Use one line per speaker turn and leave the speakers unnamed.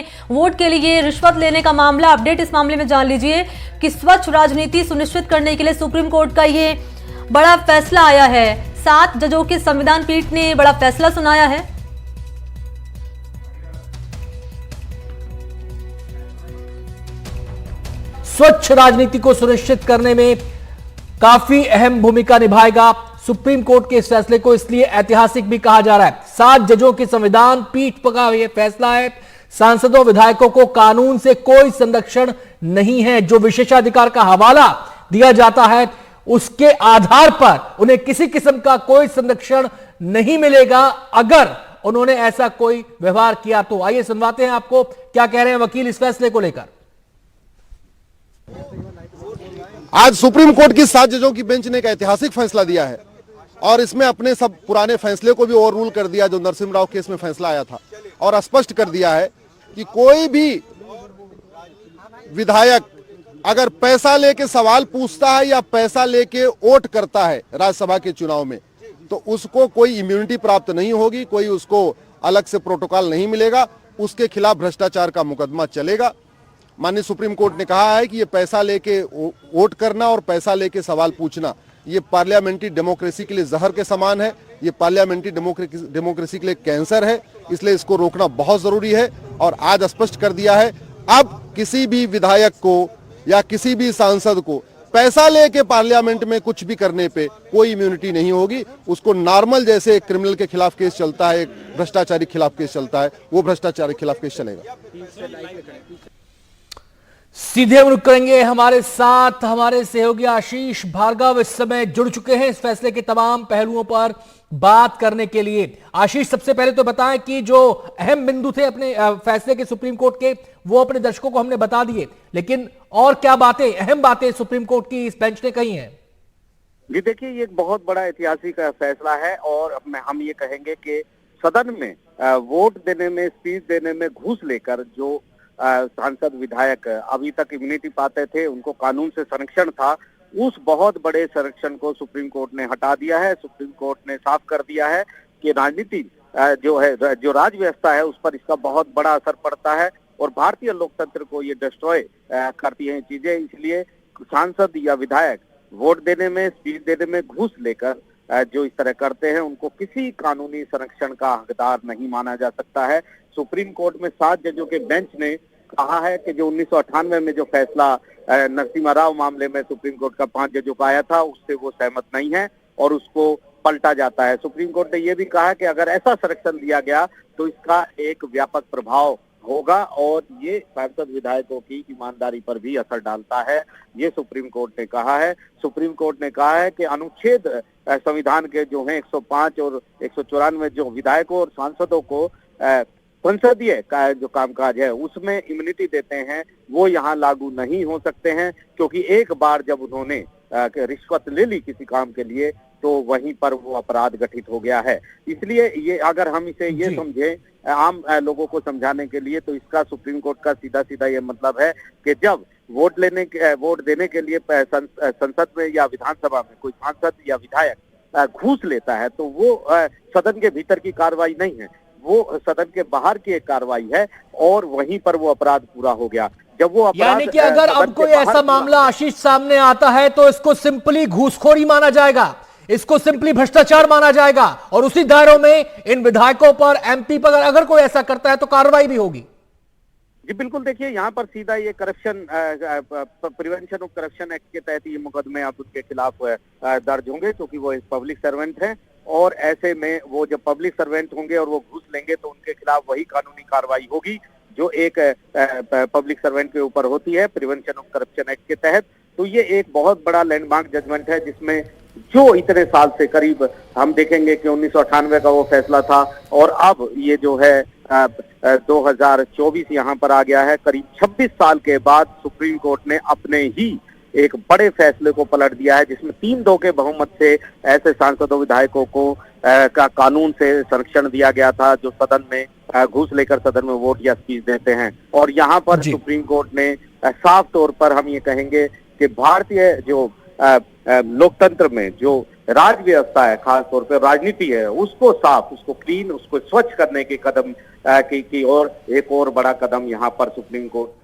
में वोट के लिए रिश्वत लेने का मामला। अपडेट इस मामले में जान लीजिए कि स्वच्छ राजनीति सुनिश्चित करने के लिए सुप्रीम कोर्ट का ये बड़ा फैसला आया है। 7 जजों की संविधान पीठ ने बड़ा फैसला सुनाया है।
स्वच्छ राजनीति को सुनिश्चित करने में काफी अहम भूमिका निभाएगा सुप्रीम कोर्ट के इस फैसले को, इसलिए ऐतिहासिक भी कहा जा रहा है। 7 जजों की संविधान पीठ का यह फैसला है। सांसदों विधायकों को कानून से कोई संरक्षण नहीं है। जो विशेषाधिकार का हवाला दिया जाता है उसके आधार पर उन्हें किसी किस्म का कोई संरक्षण नहीं मिलेगा अगर उन्होंने ऐसा कोई व्यवहार किया तो। आइए सुनवाते हैं आपको क्या कह रहे हैं वकील इस फैसले को लेकर।
आज सुप्रीम कोर्ट की 7 जजों की बेंच ने एक ऐतिहासिक फैसला दिया है और इसमें अपने सब पुराने फैसले को भी ओवर रूल कर दिया जो नरसिम्हा राव केस में फैसला आया था, और स्पष्ट कर दिया है कि कोई भी विधायक अगर पैसा लेके सवाल पूछता है या पैसा लेके वोट करता है राज्यसभा के चुनाव में तो उसको कोई इम्यूनिटी प्राप्त नहीं होगी, कोई उसको अलग से प्रोटोकॉल नहीं मिलेगा, उसके खिलाफ भ्रष्टाचार का मुकदमा चलेगा। माननीय सुप्रीम कोर्ट ने कहा है कि ये पैसा लेके वोट करना और पैसा लेके सवाल पूछना ये पार्लियामेंट्री डेमोक्रेसी के लिए जहर के समान है, ये पार्लियामेंट्री डेमोक्रेसी के लिए कैंसर है, इसलिए इसको रोकना बहुत जरूरी है। और आज स्पष्ट कर दिया है अब किसी भी विधायक को या किसी भी सांसद को पैसा लेके पार्लियामेंट में कुछ भी करने पे कोई इम्यूनिटी नहीं होगी। उसको नॉर्मल जैसे एक क्रिमिनल के खिलाफ केस चलता है, एक भ्रष्टाचारी खिलाफ केस चलता है, वो भ्रष्टाचारी खिलाफ केस चलेगा।
सीधे हम रुक करेंगे हमारे साथ हमारे सहयोगी आशीष भार्गव इस समय जुड़ चुके हैं इस फैसले के तमाम पहलुओं पर बात करने के लिए। आशीष, सबसे पहले तो बताएं कि जो अहम बिंदु थे अपने फैसले के सुप्रीम कोर्ट के वो अपने दर्शकों को हमने बता दिए, लेकिन और क्या बातें अहम बातें सुप्रीम कोर्ट की इस बेंच ने कही हैं?
जी देखिए, ये एक बहुत बड़ा ऐतिहासिक फैसला है और हम ये कहेंगे कि सदन में वोट देने में, स्पीच देने में घूस लेकर जो सांसद विधायक अभी तक इम्यूनिटी पाते थे, उनको कानून से संरक्षण था, उस बहुत बड़े संरक्षण को सुप्रीम कोर्ट ने हटा दिया है। सुप्रीम कोर्ट ने साफ कर दिया है कि राजनीति जो है, जो राज व्यवस्था है, उस पर इसका बहुत बड़ा असर पड़ता है और भारतीय लोकतंत्र को ये डिस्ट्रॉय करती है चीजें। इसलिए सांसद या विधायक वोट देने में, स्पीच देने में घूस लेकर जो इस तरह करते हैं उनको किसी कानूनी संरक्षण का हकदार नहीं माना जा सकता है। सुप्रीम कोर्ट में 7 जजों के बेंच ने कहा है कि जो 1998 में जो फैसला नरसिम्हा राव मामले में सुप्रीम कोर्ट का 5 जजों का आया था उससे वो सहमत नहीं है और उसको पलटा जाता है। सुप्रीम कोर्ट ने ये भी कहा कि अगर ऐसा संरक्षण दिया गया तो इसका एक व्यापक प्रभाव होगा और ये सांसद विधायकों की ईमानदारी पर भी असर डालता है, ये सुप्रीम कोर्ट ने कहा है। सुप्रीम कोर्ट ने कहा है कि अनुच्छेद संविधान के जो हैं 105 और 194 जो विधायकों और सांसदों को संसदीय का जो कामकाज है उसमें इम्यूनिटी देते हैं वो यहाँ लागू नहीं हो सकते हैं, क्योंकि एक बार जब उन्होंने रिश्वत ले ली किसी काम के लिए तो वहीं पर वो अपराध गठित हो गया है। इसलिए ये अगर हम इसे ये समझे आम लोगों को समझाने के लिए तो इसका सुप्रीम कोर्ट का सीधा सीधा ये मतलब है कि जब वोट देने के लिए संसद में या विधानसभा में कोई सांसद या विधायक घूस लेता है तो वो सदन के भीतर की कार्रवाई नहीं है, वो सदन के बाहर की एक कार्रवाई है और वहीं पर वो अपराध पूरा हो गया। जब वो अपराध,
यानी कि अगर अब कोई ऐसा मामला आशीष सामने आता है तो इसको सिंपली घूसखोरी माना जाएगा, इसको सिंपली भ्रष्टाचार माना जाएगा और उसी दायरों में इन विधायकों पर, एमपी पर अगर कोई ऐसा करता है तो कार्रवाई भी होगी।
जी बिल्कुल, देखिए यहाँ पर सीधा ये corruption prevention of corruption act के तहत ये मुकदमे अब उनके खिलाफ दर्ज होंगे क्योंकि वो एक पब्लिक सर्वेंट हैं और ऐसे में वो जब पब्लिक सर्वेंट होंगे और वो घूस लेंगे तो उनके खिलाफ वही कानूनी कार्रवाई होगी जो एक पब्लिक सर्वेंट के ऊपर होती है प्रिवेंशन ऑफ करप्शन एक्ट के तहत। तो ये एक बहुत बड़ा लैंडमार्क जजमेंट है जिसमें जो इतने साल से करीब हम देखेंगे कि 1998 का वो फैसला था और अब ये जो है 2024 यहाँ पर आ गया है। करीब 26 साल के बाद सुप्रीम कोर्ट ने अपने ही एक बड़े फैसले को पलट दिया है जिसमें 3-2 के बहुमत से ऐसे सांसदों विधायकों को का कानून से संरक्षण दिया गया था जो सदन में घूस लेकर सदन में वोट या स्पीच देते हैं। और यहाँ पर सुप्रीम कोर्ट ने साफ तौर पर हम ये कहेंगे कि भारतीय जो लोकतंत्र में जो राज व्यवस्था है, खास तौर पर राजनीति है, उसको साफ, उसको क्लीन, उसको स्वच्छ करने के कदम की और एक और बड़ा कदम यहाँ पर सुप्रीम कोर्ट